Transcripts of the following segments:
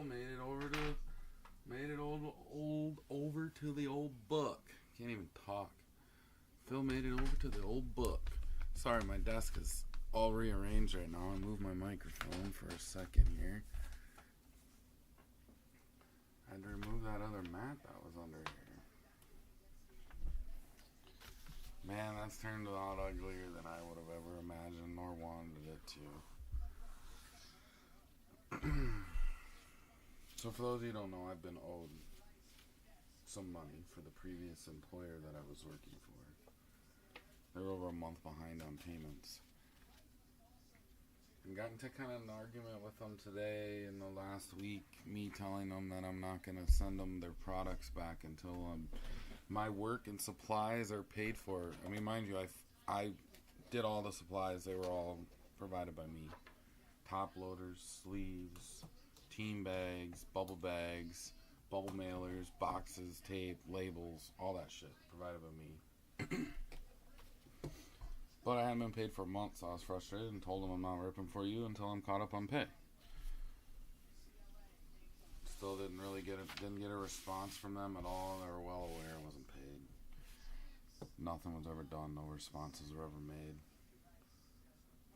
Phil made it over to the old book. Can't even talk. Phil made it over to the old book. Sorry, my desk is all rearranged right now. I'll move my microphone for a second here. I had to remove that other mat that was under here. Man, that's turned a lot uglier than I would have ever imagined or wanted it to. So for those of you who don't know, I've been owed some money for the previous employer that I was working for. They were over a month behind on payments. I got into kind of an argument with them today in the last week, me telling them that I'm not going to send them their products back until my work and supplies are paid for. I mean, mind you, I did all the supplies. They were all provided by me. Top loaders, sleeves, team bags, bubble mailers, boxes, tape, labels, all that shit provided by me. But I hadn't been paid for a month, so I was frustrated and told them I'm not ripping for you until I'm caught up on pay. Still didn't get a response from them at all. They were well aware I wasn't paid. Nothing was ever done. No responses were ever made.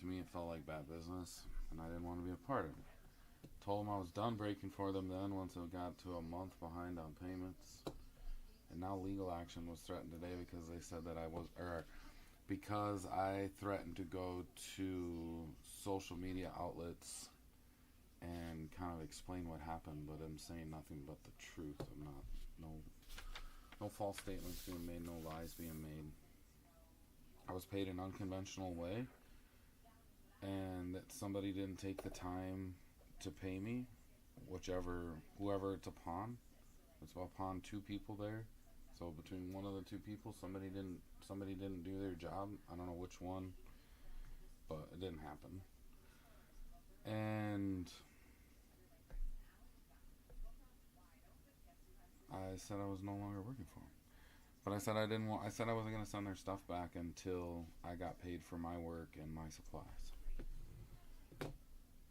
To me, it felt like bad business, and I didn't want to be a part of it. Told them I was done breaking for them then once it got to a month behind on payments. And now legal action was threatened today because they said that because I threatened to go to social media outlets and kind of explain what happened, but I'm saying nothing but the truth. I'm not, no false statements being made, no lies being made. I was paid an unconventional way, and that somebody didn't take the time to pay me, whoever it's upon. It's upon two people there. So between one of the two people, somebody didn't do their job. I don't know which one, but it didn't happen. And I said I was no longer working for them. But I said I wasn't going to send their stuff back until I got paid for my work and my supplies.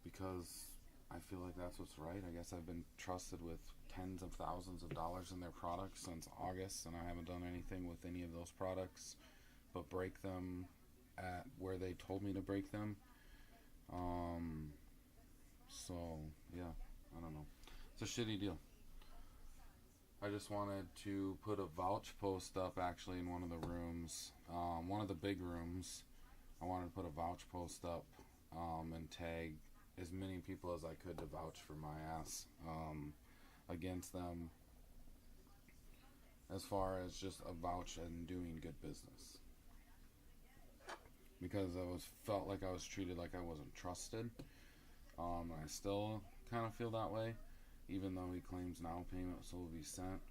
Because I feel like that's what's right. I guess I've been trusted with tens of thousands of dollars in their products since August, and I haven't done anything with any of those products but break them at where they told me to break them. So yeah, I don't know. It's a shitty deal. I just wanted to put a vouch post up actually in one of the rooms, one of the big rooms. I wanted to put a vouch post up and tag as many people as I could to vouch for my ass against them, as far as just a vouch and doing good business, because felt like I was treated like I wasn't trusted. I still kind of feel that way, even though he claims now payment will be sent.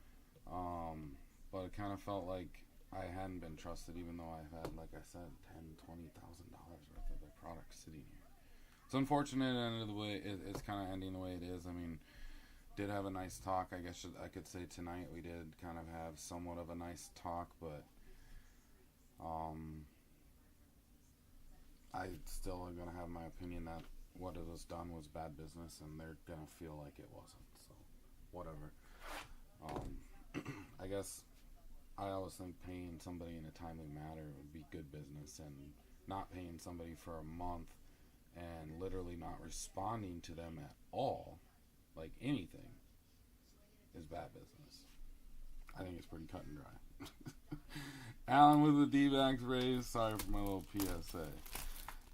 But it kind of felt like I hadn't been trusted, even though I had, like I said, $10,000, $20,000 worth of their products sitting here. It's unfortunate, and the way it's kind of ending the way it is. I mean, did have a nice talk. I guess I could say tonight we did kind of have somewhat of a nice talk, but I still am gonna have my opinion that what it was done was bad business, and they're gonna feel like it wasn't. So, whatever. I guess I always think paying somebody in a timely manner would be good business, and not paying somebody for a month and literally not responding to them at all, like anything, is bad business. I think it's pretty cut and dry. Alan with the D-backs raised. Sorry for my little PSA.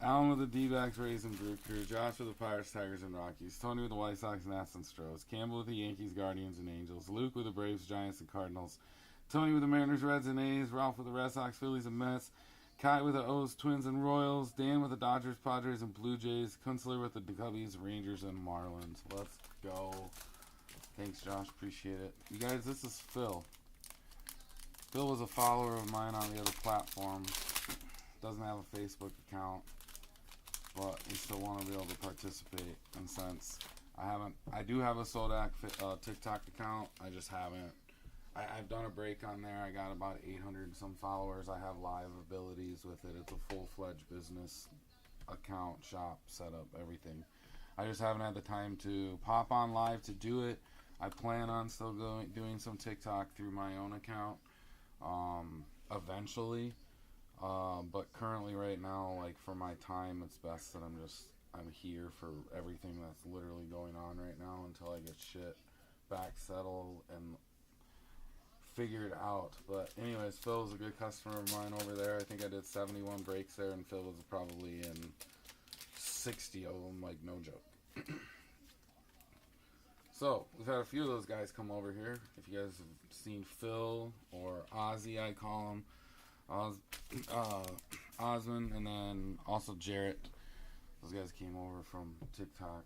Alan with the D-backs raised and Brew Crew. Josh with the Pirates, Tigers, and Rockies. Tony with the White Sox, Nats, and Stros. Campbell with the Yankees, Guardians, and Angels. Luke with the Braves, Giants, and Cardinals. Tony with the Mariners, Reds, and A's. Ralph with the Red Sox, Phillies, and Mets. Kai with the O's, Twins, and Royals. Dan with the Dodgers, Padres, and Blue Jays. Kunstler with the Cubbies, Rangers, and Marlins. Let's go. Thanks, Josh. Appreciate it. You guys, this is Phil. Phil was a follower of mine on the other platform. Doesn't have a Facebook account, but we still want to be able to participate. And since I do have a Sodak TikTok account. I just haven't. I've done a break on there. I got about 800 and some followers. I have live abilities with it. It's a full-fledged business account, shop, setup, everything. I just haven't had the time to pop on live to do it. I plan on still doing some TikTok through my own account eventually. But currently right now, like for my time, it's best that I'm here for everything that's literally going on right now until I get shit back settled and figured out. But anyways, Phil was a good customer of mine over there. I think I did 71 breaks there, and Phil was probably in 60 of them, like no joke. So we've had a few of those guys come over here. If you guys have seen Phil or Ozzy, I call him Osmond, and then also Jarrett. Those guys came over from TikTok.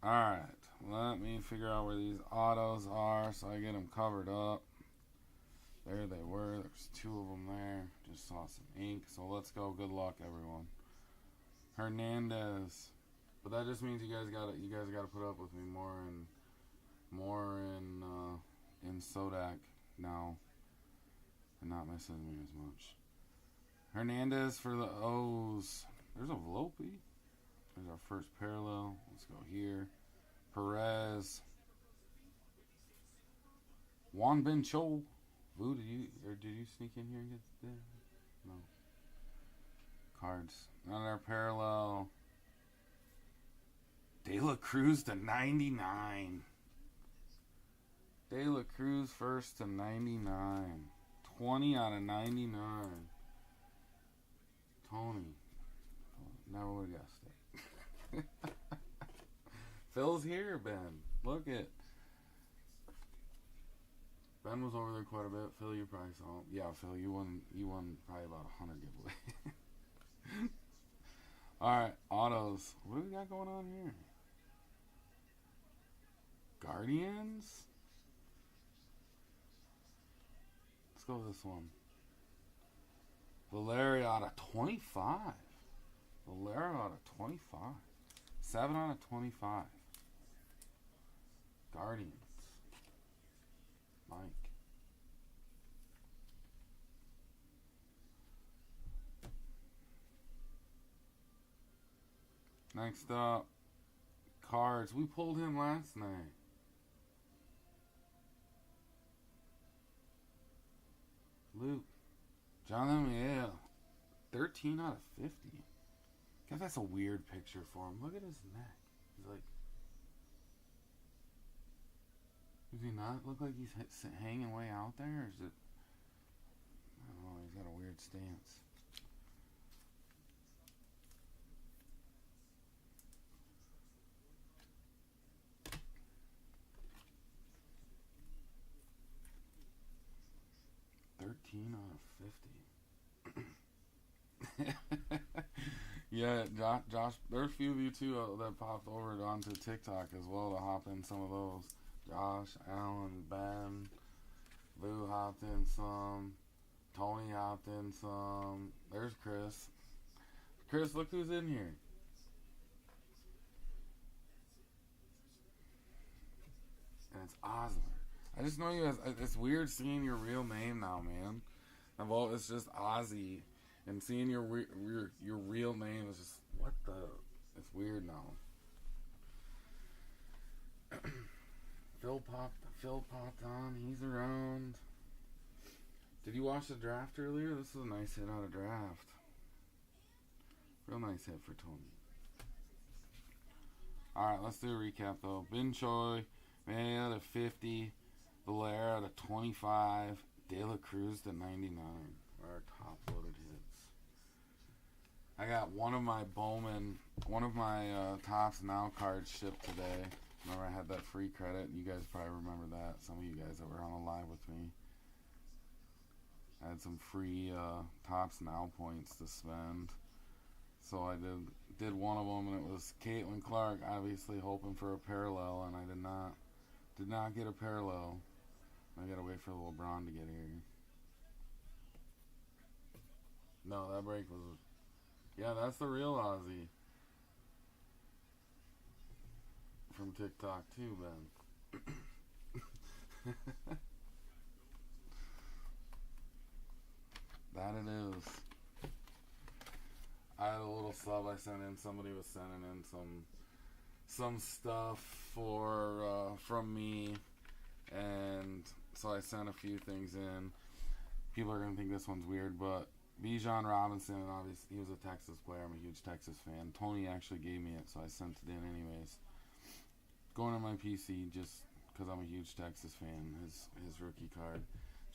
Alright, let me figure out where these autos are so I get them covered up. There they were. There's two of them there. Just saw some ink. So let's go. Good luck, everyone. Hernandez. But that just means you guys gotta put up with me more in Sodak now, and not messing with me as much. Hernandez for the O's. There's a Volpe. There's our first parallel. Let's go here. Perez. Juan Ben Cho. Vu, did you sneak in here and get there? No. Cards. Another parallel. De La Cruz to 99. De La Cruz first to 99. 20 out of 99. Tony. Never would have guessed it. Phil's here, Ben. Look it. Ben was over there quite a bit. Phil, you probably saw him. Yeah, Phil, you won probably about 100 giveaway. Alright, autos. What do we got going on here? Guardians? Let's go with this one. Valeria out of 25. Valeria out of 25. 7 out of 25. Guardians. Mike. Next up, cards. We pulled him last night. Luke. Jonathan, yeah. 13 out of 50. God, that's a weird picture for him. Look at his neck. He's like... Does he not look like he's hanging way out there? Or is it... I don't know. He's got a weird stance. Out of 50. Yeah, Josh, there's a few of you too that popped over onto TikTok as well to hop in some of those. Josh, Alan, Ben, Lou hopped in some, Tony hopped in some. There's Chris. Chris, look who's in here. And it's Osler. I just know you as... It's weird seeing your real name now, man. It's just Ozzy. And seeing your real name is just... What the... It's weird now. Phil popped on. He's around. Did you watch the draft earlier? This is a nice hit out of draft. Real nice hit for Tony. Alright, let's do a recap though. Ben Choi, May out of 50. Valera to 25, De La Cruz to 99. Our top loaded hits. I got one of my Bowman, Tops Now cards shipped today. Remember I had that free credit? You guys probably remember that. Some of you guys that were on the live with me. I had some free Tops Now points to spend. So I did one of them, and it was Caitlin Clark, obviously hoping for a parallel, and I did not get a parallel. I gotta wait for LeBron to get here. No, that break was... Yeah, that's the real Ozzy. From TikTok too, Ben. That it is. I had a little sub I sent in. Somebody was sending in some stuff from me, and so I sent a few things in. People are gonna think this one's weird, but Bijan Robinson, obviously he was a Texas player. I'm a huge Texas fan. Tony actually gave me it, so I sent it in anyways. Going on my PC just because I'm a huge Texas fan. His rookie card.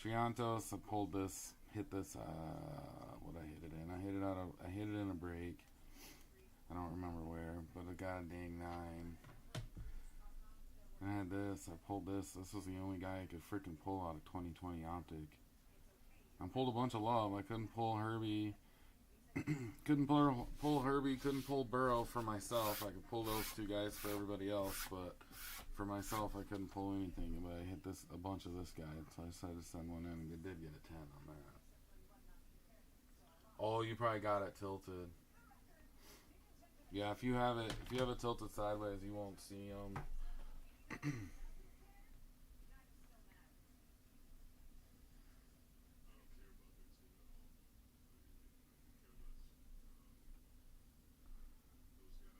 Triantos, I pulled this, hit this. What I hit it in? I hit it in a break. I don't remember where, but I got a dang 9. I had this. I pulled this. This was the only guy I could freaking pull out of 2020 Optic. I pulled a bunch of love. I couldn't pull Herbie. Couldn't pull Herbie. Couldn't pull Burrow for myself. I could pull those two guys for everybody else, but for myself, I couldn't pull anything. But I hit a bunch of this guy, so I decided to send one in, and I did get a 10 on that. Oh, you probably got it tilted. Yeah, if you have it tilted sideways, you won't see them.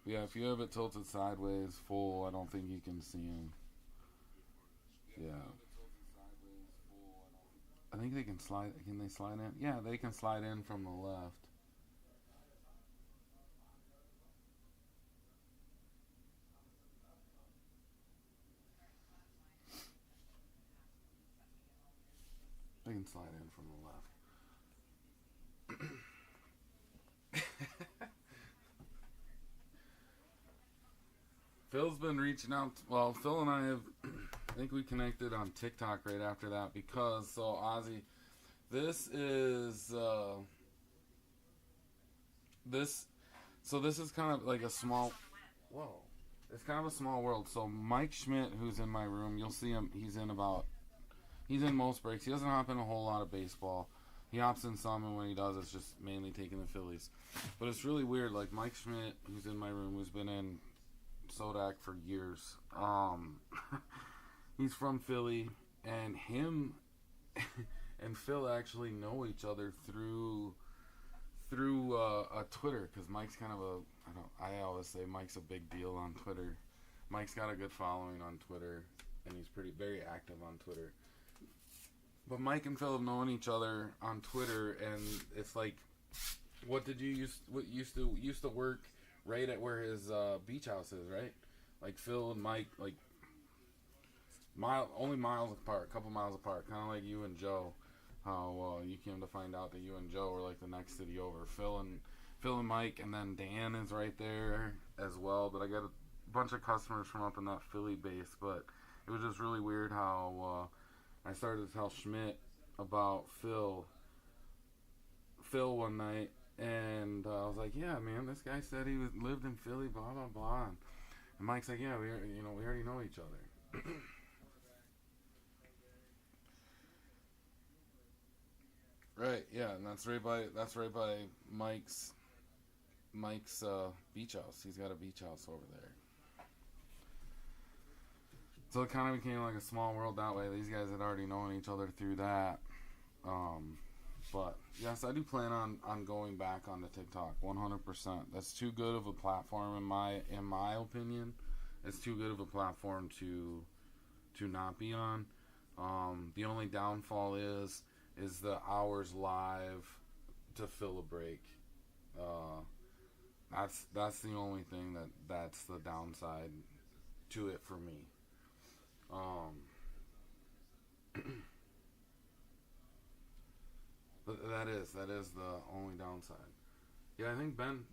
Yeah, if you have it tilted sideways full, I don't think you can see them. Yeah. I think they can slide. Can they slide in? Yeah, they can slide in from the left. They can slide in from the left. Phil's been reaching out. Well, Phil and I I think we connected on TikTok right after that because, so Ozzy, this is, this is kind of like a small, whoa, it's kind of a small world. So Mike Schmidt, who's in my room, you'll see him, he's in most breaks. He doesn't hop in a whole lot of baseball. He hops in some, and when he does, it's just mainly taking the Phillies. But it's really weird, like Mike Schmidt, who's in my room, who's been in Sodak for years. He's from Philly, and him and Phil actually know each other through a Twitter, because Mike's kind of I always say Mike's a big deal on Twitter. Mike's got a good following on Twitter, and he's very active on Twitter. But Mike and Phil have known each other on Twitter, and it's like, what used to work right at where his beach house is, right? Like Phil and Mike, like only miles apart, a couple miles apart, kind of like you and Joe. How you came to find out that you and Joe were like the next city over. Phil and Mike, and then Dan is right there as well. But I got a bunch of customers from up in that Philly base. But it was just really weird how I started to tell Schmidt about Phil one night, and I was like, "Yeah, man, this guy said he lived in Philly, blah blah blah." And Mike's like, "Yeah, we already know each other." Right, yeah, and that's right by Mike's beach house. He's got a beach house over there. So it kind of became like a small world that way. These guys had already known each other through that. But yes, I do plan on going back onto TikTok 100%. That's too good of a platform in my opinion. It's too good of a platform to not be on. The only downfall is the hours live to fill a break. That's the only thing that's the downside to it for me. But that is the only downside. Yeah, I think Ben's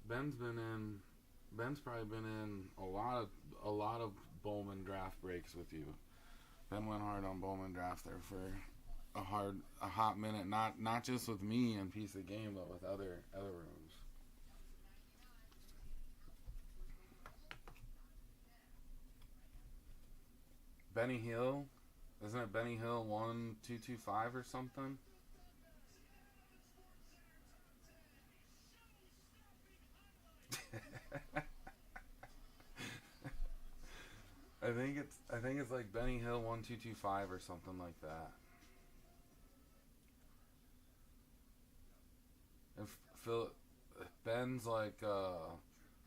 probably been in a lot of Bowman draft breaks with you. Ben went hard on Bowman draft there for a hot minute, not just with me and Piece of Game, but with other rooms. Benny Hill, isn't it Benny Hill 1225 or something? I think it's like Benny Hill 1225 or something like that. If Ben's like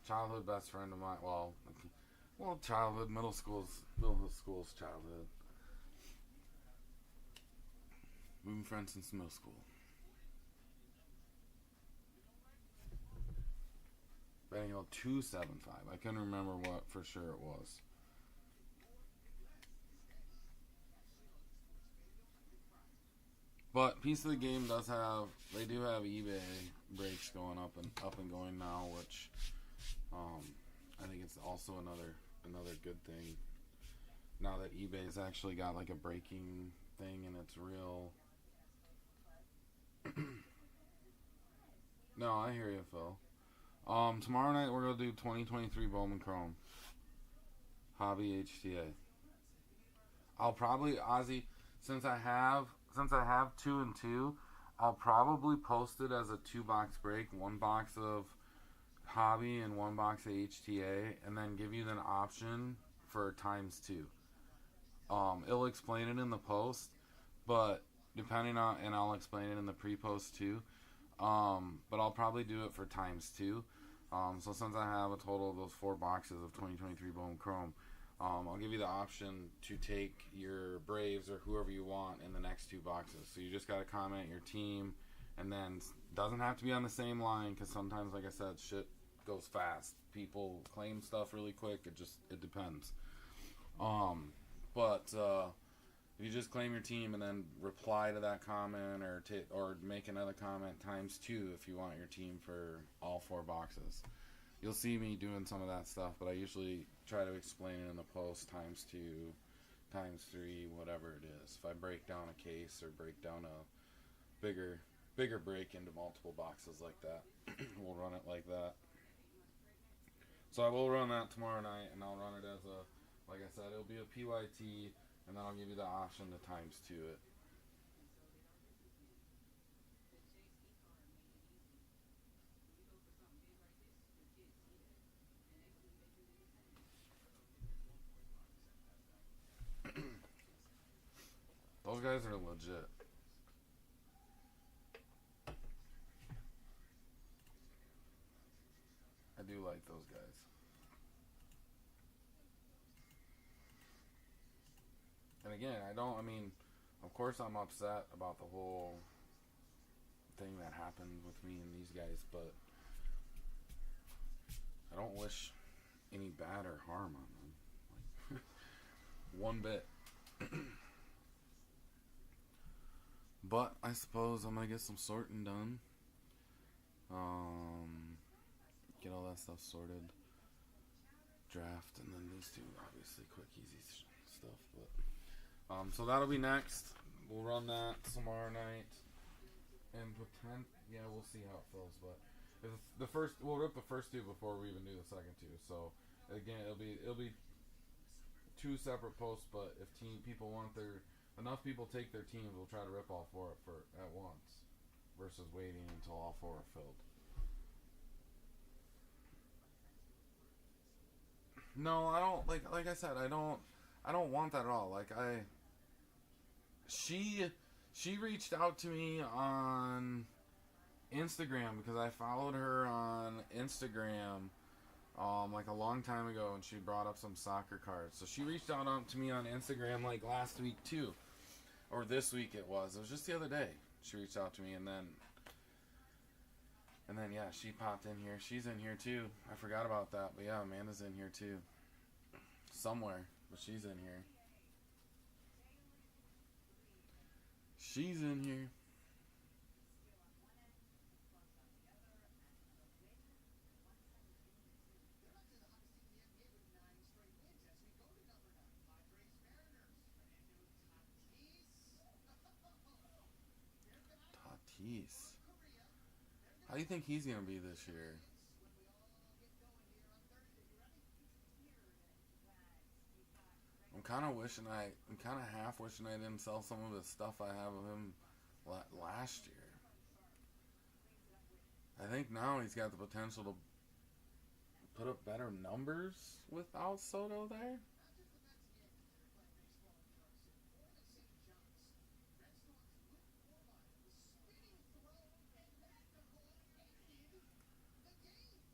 childhood best friend of mine. Well, childhood, middle school's childhood. We've been friends since middle school. Betting on 275. I couldn't remember what for sure it was. But Piece of the Game they do have eBay breaks going up and going now, which I think it's also another good thing. Now that eBay's actually got like a breaking thing and it's real. No, I hear you, Phil. Tomorrow night we're gonna do 2023 Bowman Chrome Hobby HTA. I'll probably Ozzy since I have 2 and 2, I'll probably post it as a 2-box break, 1 box of Hobby and 1 box of HTA, and then give you an option for ×2. It'll explain it in the post, but and I'll explain it in the pre-post too. But I'll probably do it for ×2. So since I have a total of those 4 boxes of 2023 Bowman Chrome, I'll give you the option to take your Braves or whoever you want in the next 2 boxes. So you just got to comment your team, and then doesn't have to be on the same line because sometimes, like I said, shit goes fast. People claim stuff really quick. It depends. But you just claim your team and then reply to that comment or make another comment ×2 if you want your team for all 4 boxes. You'll see me doing some of that stuff, but I usually try to explain it in the post ×2, ×3, whatever it is. If I break down a case or break down a bigger break into multiple boxes like that, we'll run it like that. So I will run that tomorrow night, and I'll run it as like I said, it'll be a PYT, and then I'll give you the option to ×2 it. Those guys are legit. I do like those guys. And again, of course I'm upset about the whole thing that happened with me and these guys, but I don't wish any bad or harm on them. Like, one bit. But I suppose I'm gonna get some sorting done. Get all that stuff sorted. Draft, and then these 2, obviously, quick, easy stuff. But so that'll be next. We'll run that tomorrow night, and we'll see how it feels. But we'll rip the first 2 before we even do the second 2. So again, it'll be 2 separate posts. But if people want enough people take their teams, we'll try to rip all 4 at once, versus waiting until all 4 are filled. No, I don't like I said, I don't want that at all. She reached out to me on Instagram because I followed her on Instagram like a long time ago, and she brought up some soccer cards. So she reached out to me on Instagram like last week too, or this week it was just the other day. She reached out to me, and then yeah, she popped in here. She's in here too. I forgot about that, but yeah, Amanda's in here too. Somewhere, but she's in here. She's in here. Tatis. How do you think he's gonna be this year? I'm kind of half wishing I didn't sell some of the stuff I have of him last year. I think now he's got the potential to put up better numbers without Soto there.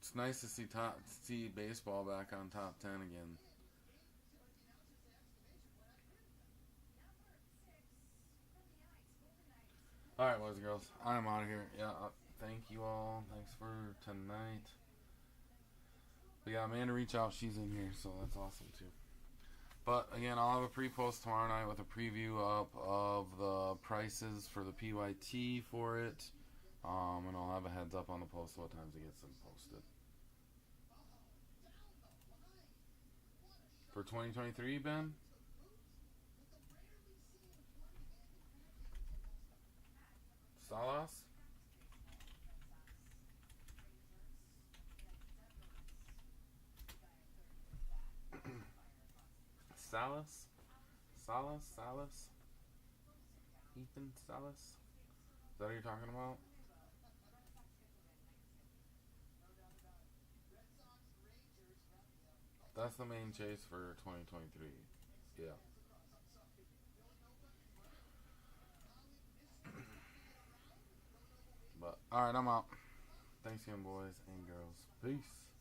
It's nice to see baseball back on top 10 again. Alright, boys and girls. I'm out of here. Yeah, thank you all. Thanks for tonight. But yeah, Amanda reach out. She's in here, so that's awesome too. But again, I'll have a pre-post tomorrow night with a preview up of the prices for the PYT for it. And I'll have a heads up on the post what times it gets them posted. For 2023, Ben? Salas? Salas? Salas? Ethan Salas? Is that what you're talking about? That's the main chase for 2023. Yeah. But, alright, I'm out. Thanks again, boys and girls. Peace.